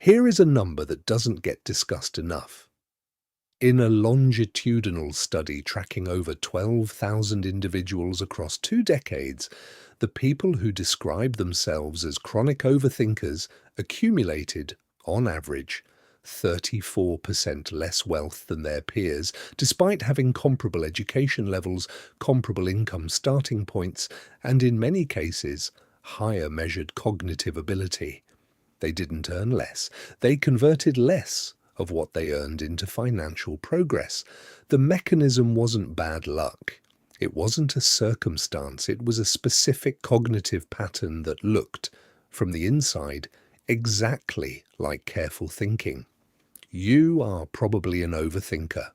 Here is a number that doesn't get discussed enough. In a longitudinal study tracking over 12,000 individuals across 2 decades, the people who describe themselves as chronic overthinkers accumulated, on average, 34% less wealth than their peers, despite having comparable education levels, comparable income starting points, and in many cases, higher measured cognitive ability. They didn't earn less. They converted less of what they earned into financial progress. The mechanism wasn't bad luck. It wasn't a circumstance. It was a specific cognitive pattern that looked, from the inside, exactly like careful thinking. You are probably an overthinker.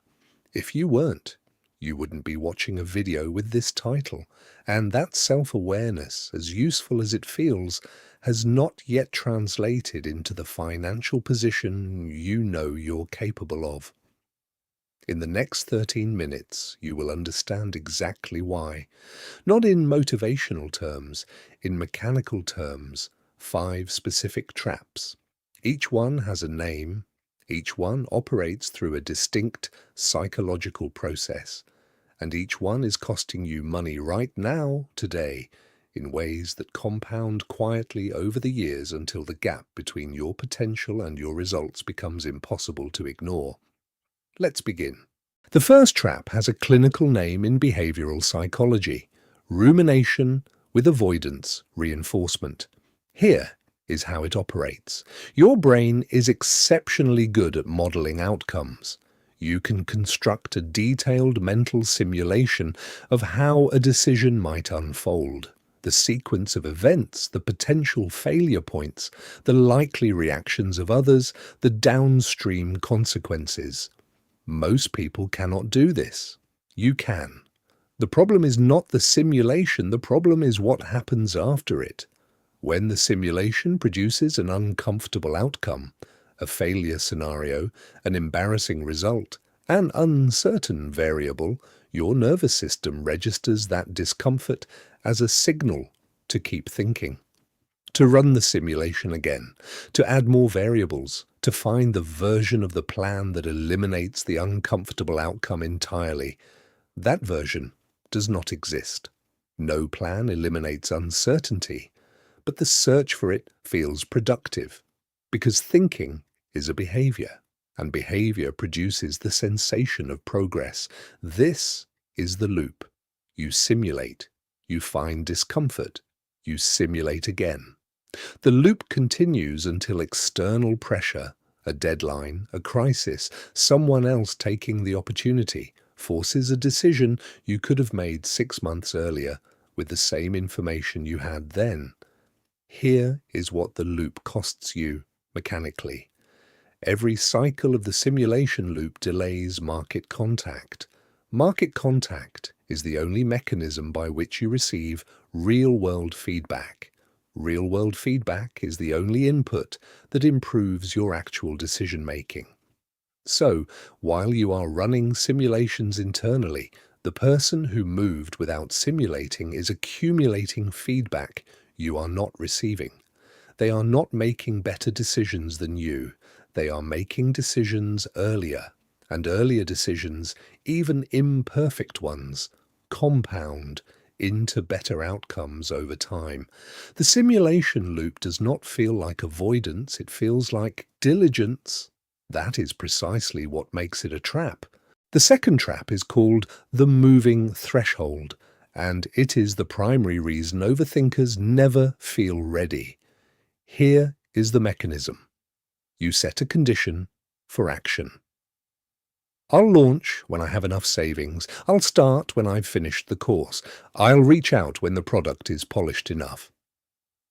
If you weren't, you wouldn't be watching a video with this title. And that self-awareness, as useful as it feels, has not yet translated into the financial position you know you're capable of. In the next 13 minutes, you will understand exactly why. Not in motivational terms, in mechanical terms, 5 specific traps. Each one has a name. Each one operates through a distinct psychological process. And each one is costing you money right now, today, in ways that compound quietly over the years until the gap between your potential and your results becomes impossible to ignore. Let's begin. The first trap has a clinical name in behavioral psychology: rumination with avoidance reinforcement. Here is how it operates. Your brain is exceptionally good at modeling outcomes. You can construct a detailed mental simulation of how a decision might unfold. The sequence of events, the potential failure points, the likely reactions of others, the downstream consequences. Most people cannot do this. You can. The problem is not the simulation, the problem is what happens after it. When the simulation produces an uncomfortable outcome, a failure scenario, an embarrassing result, an uncertain variable, your nervous system registers that discomfort as a signal to keep thinking, to run the simulation again, to add more variables, to find the version of the plan that eliminates the uncomfortable outcome entirely. That version does not exist. No plan eliminates uncertainty, but the search for it feels productive, because thinking is a behavior, and behavior produces the sensation of progress. This is the loop. You simulate. You find discomfort. You simulate again. The loop continues until external pressure, a deadline, a crisis, someone else taking the opportunity, forces a decision you could have made 6 months earlier with the same information you had then. Here is what the loop costs you mechanically. Every cycle of the simulation loop delays market contact. Market contact is the only mechanism by which you receive real-world feedback. Real-world feedback is the only input that improves your actual decision-making. So, while you are running simulations internally, the person who moved without simulating is accumulating feedback you are not receiving. They are not making better decisions than you. They are making decisions earlier, and earlier decisions, even imperfect ones, compound into better outcomes over time. The simulation loop does not feel like avoidance, it feels like diligence. That is precisely what makes it a trap. The second trap is called the moving threshold, and it is the primary reason overthinkers never feel ready. Here is the mechanism. You set a condition for action. I'll launch when I have enough savings. I'll start when I've finished the course. I'll reach out when the product is polished enough.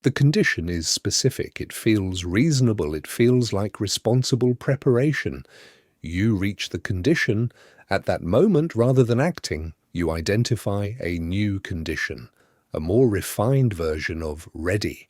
The condition is specific. It feels reasonable. It feels like responsible preparation. You reach the condition at that moment rather than acting. You identify a new condition, a more refined version of ready,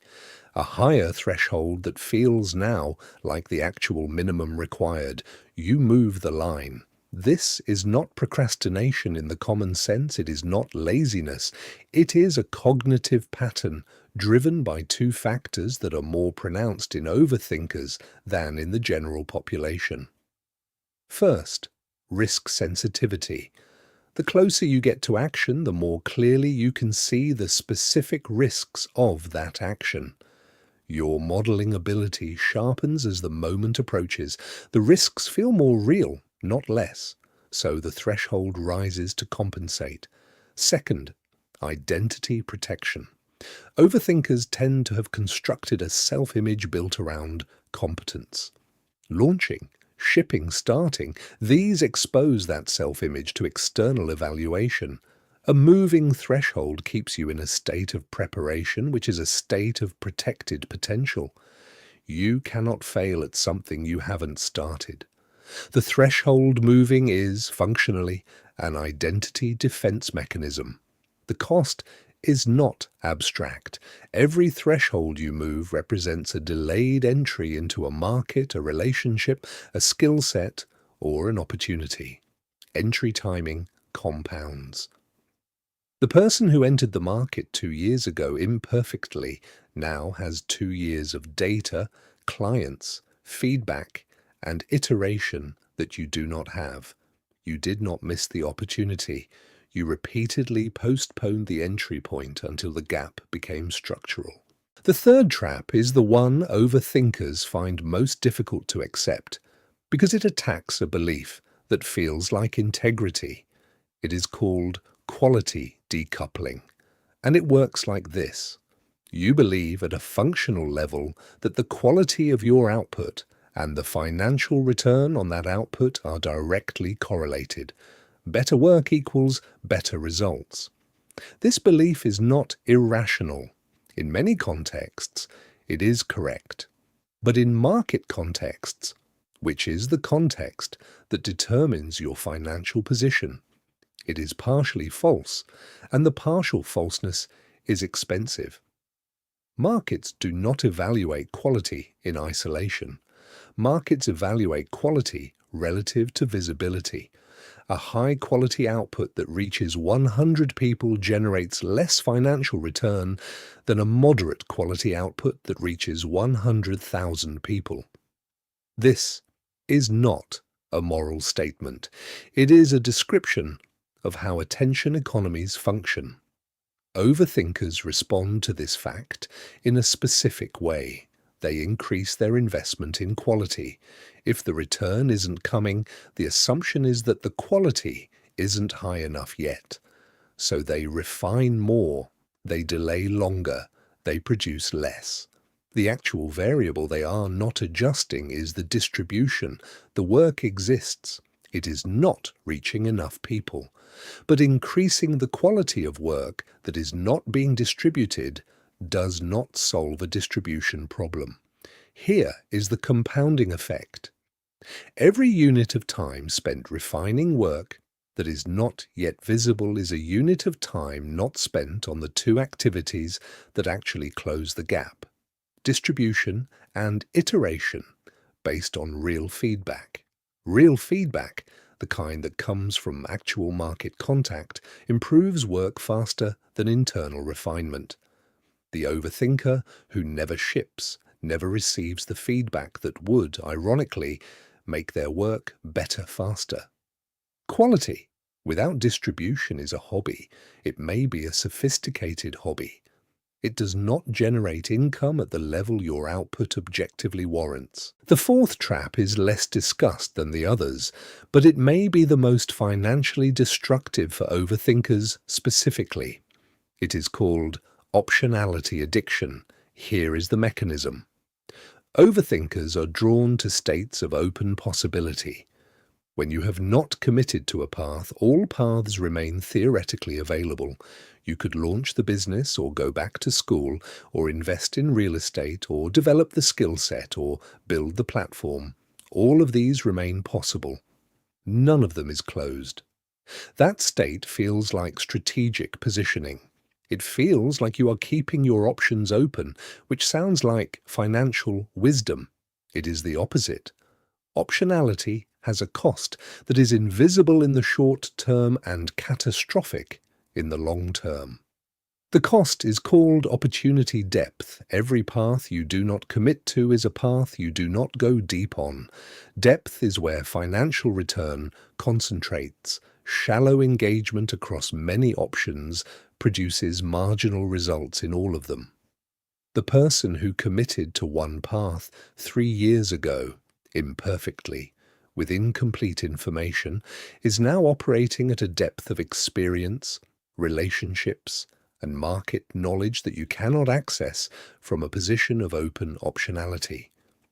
a higher threshold that feels now like the actual minimum required. You move the line. This is not procrastination in the common sense. It is not laziness. It is a cognitive pattern driven by two factors that are more pronounced in overthinkers than in the general population. First, risk sensitivity. The closer you get to action, the more clearly you can see the specific risks of that action. Your modeling ability sharpens as the moment approaches. The risks feel more real, not less, so the threshold rises to compensate. Second, identity protection. Overthinkers tend to have constructed a self-image built around competence. Launching, shipping, starting, these expose that self-image to external evaluation. A moving threshold keeps you in a state of preparation, which is a state of protected potential. You cannot fail at something you haven't started. The threshold moving is, functionally, an identity defense mechanism. The cost is not abstract. Every threshold you move represents a delayed entry into a market, a relationship, a skill set, or an opportunity. Entry timing compounds. The person who entered the market 2 years ago imperfectly now has 2 years of data, clients, feedback, and iteration that you do not have. You did not miss the opportunity. You repeatedly postponed the entry point until the gap became structural. The third trap is the one overthinkers find most difficult to accept because it attacks a belief that feels like integrity. It is called quality decoupling, and it works like this. You believe at a functional level that the quality of your output and the financial return on that output are directly correlated. Better work equals better results. This belief is not irrational. In many contexts, it is correct. But in market contexts, which is the context that determines your financial position, it is partially false, and the partial falseness is expensive. Markets do not evaluate quality in isolation. Markets evaluate quality relative to visibility. A high-quality output that reaches 100 people generates less financial return than a moderate quality output that reaches 100,000 people. This is not a moral statement. It is a description of how attention economies function. Overthinkers respond to this fact in a specific way. They increase their investment in quality. If the return isn't coming, the assumption is that the quality isn't high enough yet. So they refine more, they delay longer, they produce less. The actual variable they are not adjusting is the distribution. The work exists. It is not reaching enough people. But increasing the quality of work that is not being distributed does not solve a distribution problem. Here is the compounding effect. Every unit of time spent refining work that is not yet visible is a unit of time not spent on the two activities that actually close the gap: distribution and iteration, based on real feedback. Real feedback, the kind that comes from actual market contact, improves work faster than internal refinement. The overthinker who never ships, never receives the feedback that would, ironically, make their work better faster. Quality without distribution is a hobby. It may be a sophisticated hobby. It does not generate income at the level your output objectively warrants. The fourth trap is less discussed than the others, but it may be the most financially destructive for overthinkers specifically. It is called optionality addiction. Here is the mechanism. Overthinkers are drawn to states of open possibility. When you have not committed to a path, all paths remain theoretically available. You could launch the business, or go back to school, or invest in real estate, or develop the skill set, or build the platform. All of these remain possible. None of them is closed. That state feels like strategic positioning. It feels like you are keeping your options open, which sounds like financial wisdom. It is the opposite. Optionality has a cost that is invisible in the short term and catastrophic in the long term. The cost is called opportunity depth. Every path you do not commit to is a path you do not go deep on. Depth is where financial return concentrates. Shallow engagement across many options produces marginal results in all of them. The person who committed to one path 3 years ago, imperfectly, with incomplete information, is now operating at a depth of experience, relationships, and market knowledge that you cannot access from a position of open optionality.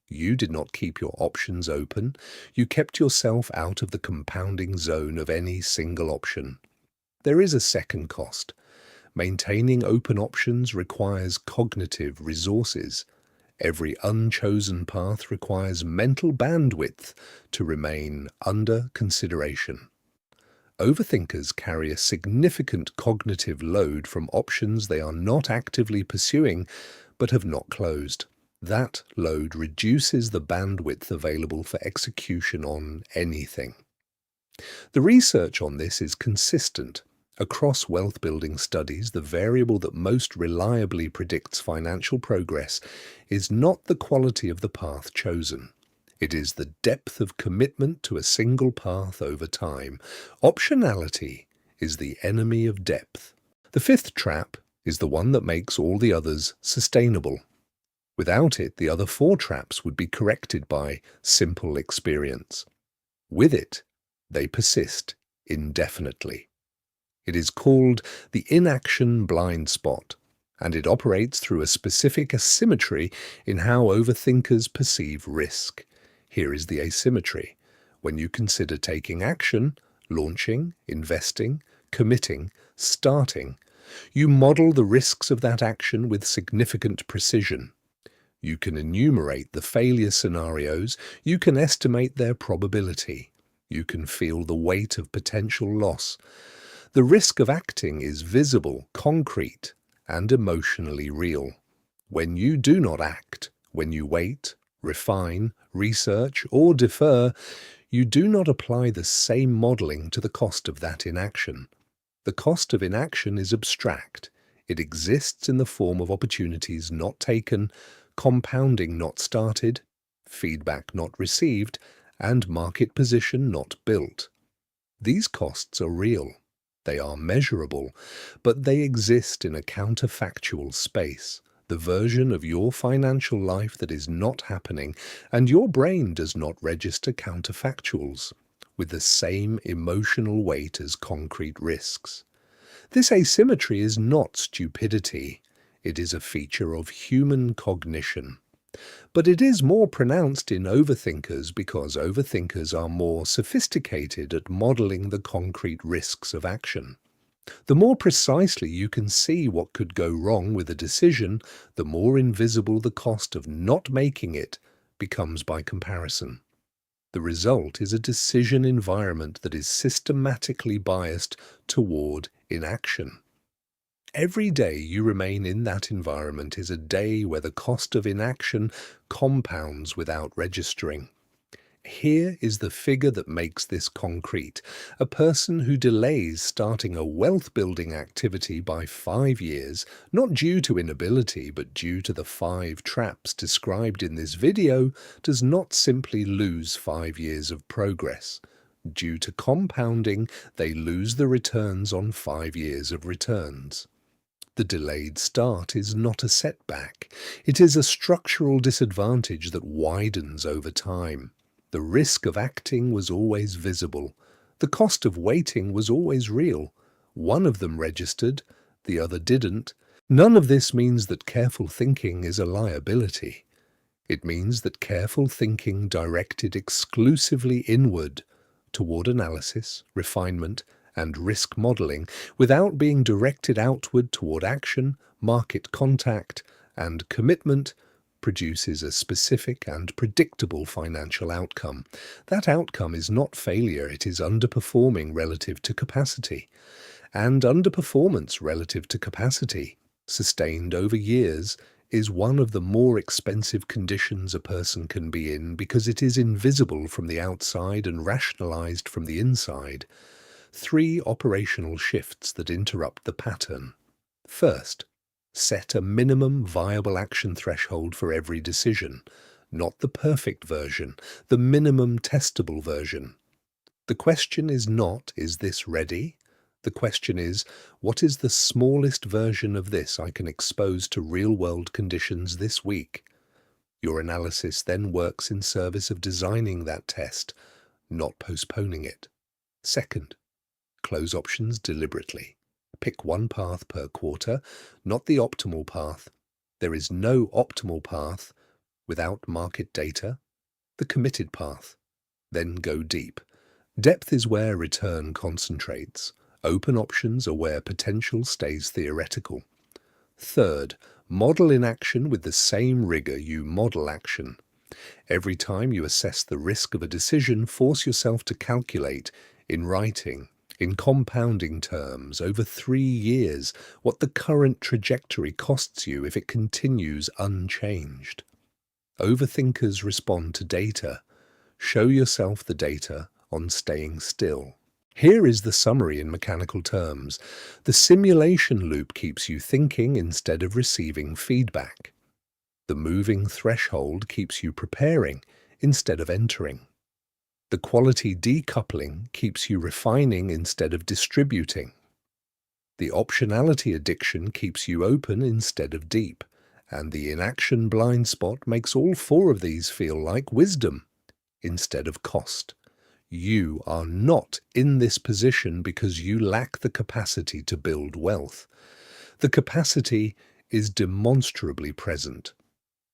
You did not keep your options open, you kept yourself out of the compounding zone of any single option. There is a second cost. Maintaining open options requires cognitive resources. Every unchosen path requires mental bandwidth to remain under consideration. Overthinkers carry a significant cognitive load from options they are not actively pursuing but have not closed. That load reduces the bandwidth available for execution on anything. The research on this is consistent. Across wealth-building studies, the variable that most reliably predicts financial progress is not the quality of the path chosen. It is the depth of commitment to a single path over time. Optionality is the enemy of depth. The fifth trap is the one that makes all the others sustainable. Without it, the other four traps would be corrected by simple experience. With it, they persist indefinitely. It is called the inaction blind spot, and it operates through a specific asymmetry in how overthinkers perceive risk. Here is the asymmetry. When you consider taking action, launching, investing, committing, starting, you model the risks of that action with significant precision. You can enumerate the failure scenarios, you can estimate their probability, you can feel the weight of potential loss. The risk of acting is visible, concrete, and emotionally real. When you do not act, when you wait, refine, research, or defer, you do not apply the same modeling to the cost of that inaction. The cost of inaction is abstract. It exists in the form of opportunities not taken, compounding not started, feedback not received, and market position not built. These costs are real. They are measurable, but they exist in a counterfactual space, the version of your financial life that is not happening, and your brain does not register counterfactuals with the same emotional weight as concrete risks. This asymmetry is not stupidity. It is a feature of human cognition. But it is more pronounced in overthinkers because overthinkers are more sophisticated at modeling the concrete risks of action. The more precisely you can see what could go wrong with a decision, the more invisible the cost of not making it becomes by comparison. The result is a decision environment that is systematically biased toward inaction. Every day you remain in that environment is a day where the cost of inaction compounds without registering. Here is the figure that makes this concrete. A person who delays starting a wealth-building activity by 5 years, not due to inability but due to the 5 traps described in this video, does not simply lose 5 years of progress. Due to compounding, they lose the returns on 5 years of returns. The delayed start is not a setback. It is a structural disadvantage that widens over time. The risk of acting was always visible. The cost of waiting was always real. One of them registered, the other didn't. None of this means that careful thinking is a liability. It means that careful thinking directed exclusively inward, toward analysis, refinement, and risk modeling, without being directed outward toward action, market contact, and commitment, produces a specific and predictable financial outcome. That outcome is not failure, it is underperforming relative to capacity. And underperformance relative to capacity, sustained over years, is one of the more expensive conditions a person can be in because it is invisible from the outside and rationalized from the inside. 3 operational shifts that interrupt the pattern. First, set a minimum viable action threshold for every decision, not the perfect version, the minimum testable version. The question is not, is this ready? The question is, what is the smallest version of this I can expose to real-world conditions this week? Your analysis then works in service of designing that test, not postponing it. Second, close options deliberately. Pick one path per quarter, not the optimal path. There is no optimal path without market data, the committed path. Then go deep. Depth is where return concentrates. Open options are where potential stays theoretical. Third, model inaction with the same rigor you model action. Every time you assess the risk of a decision, force yourself to calculate, in writing, in compounding terms, over 3 years, what the current trajectory costs you if it continues unchanged. Overthinkers respond to data. Show yourself the data on staying still. Here is the summary in mechanical terms. The simulation loop keeps you thinking instead of receiving feedback. The moving threshold keeps you preparing instead of entering. The quality decoupling keeps you refining instead of distributing. The optionality addiction keeps you open instead of deep. And the inaction blind spot makes all 4 of these feel like wisdom instead of cost. You are not in this position because you lack the capacity to build wealth. The capacity is demonstrably present.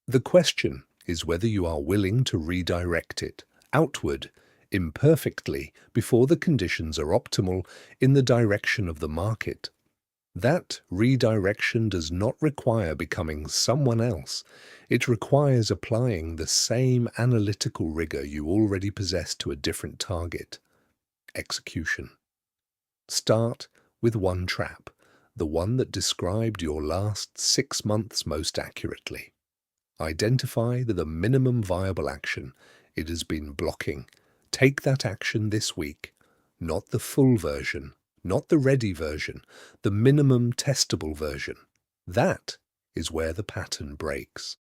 The question is whether you are willing to redirect it outward, imperfectly, before the conditions are optimal, in the direction of the market. That redirection does not require becoming someone else. It requires applying the same analytical rigor you already possess to a different target. Execution. Start with one trap, the one that described your last 6 months most accurately. Identify the minimum viable action it has been blocking. Take that action this week, not the full version, not the ready version, the minimum testable version. That is where the pattern breaks.